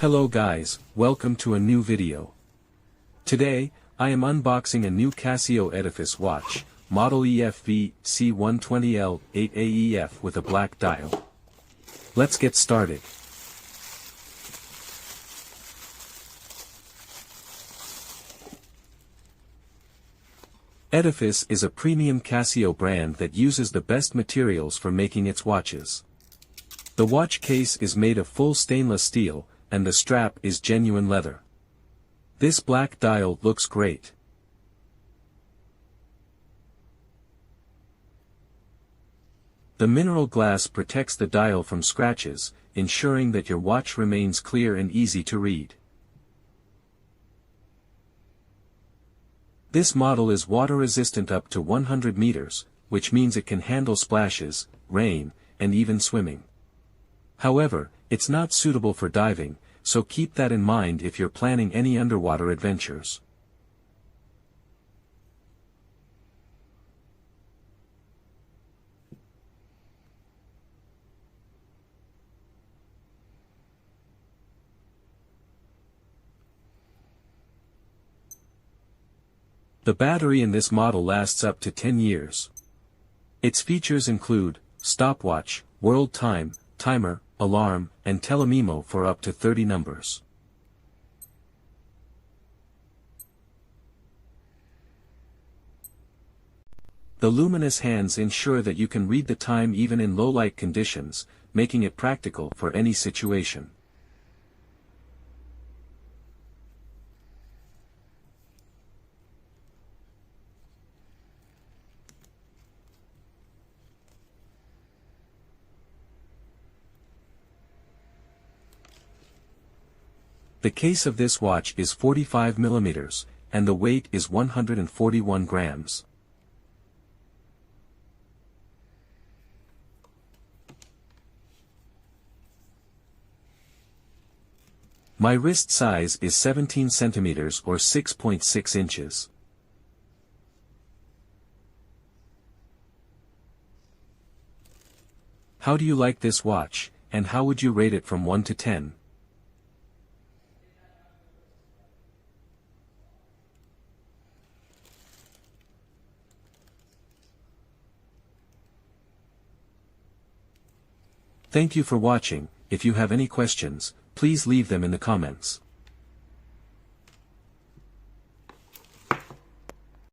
Hello guys, welcome to a new video. Today, I am unboxing a new Casio Edifice watch, model Efv-C120L-8Aef with a black dial. Let's get started. Edifice is a premium Casio brand that uses the best materials for making its watches. The watch case is made of full stainless steel, and the strap is genuine leather. This black dial looks great. The mineral glass protects the dial from scratches, ensuring that your watch remains clear and easy to read. This model is water-resistant up to 100 meters, which means it can handle splashes, rain, and even swimming. However, it's not suitable for diving, so keep that in mind if you're planning any underwater adventures. The battery in this model lasts up to 10 years. Its features include stopwatch, world time, timer, alarm, and telememo for up to 30 numbers. The luminous hands ensure that you can read the time even in low-light conditions, making it practical for any situation. The case of this watch is 45 millimeters, and the weight is 141 grams. My wrist size is 17 centimeters or 6.6 inches. How do you like this watch, and how would you rate it from 1 to 10? Thank you for watching. If you have any questions, please leave them in the comments.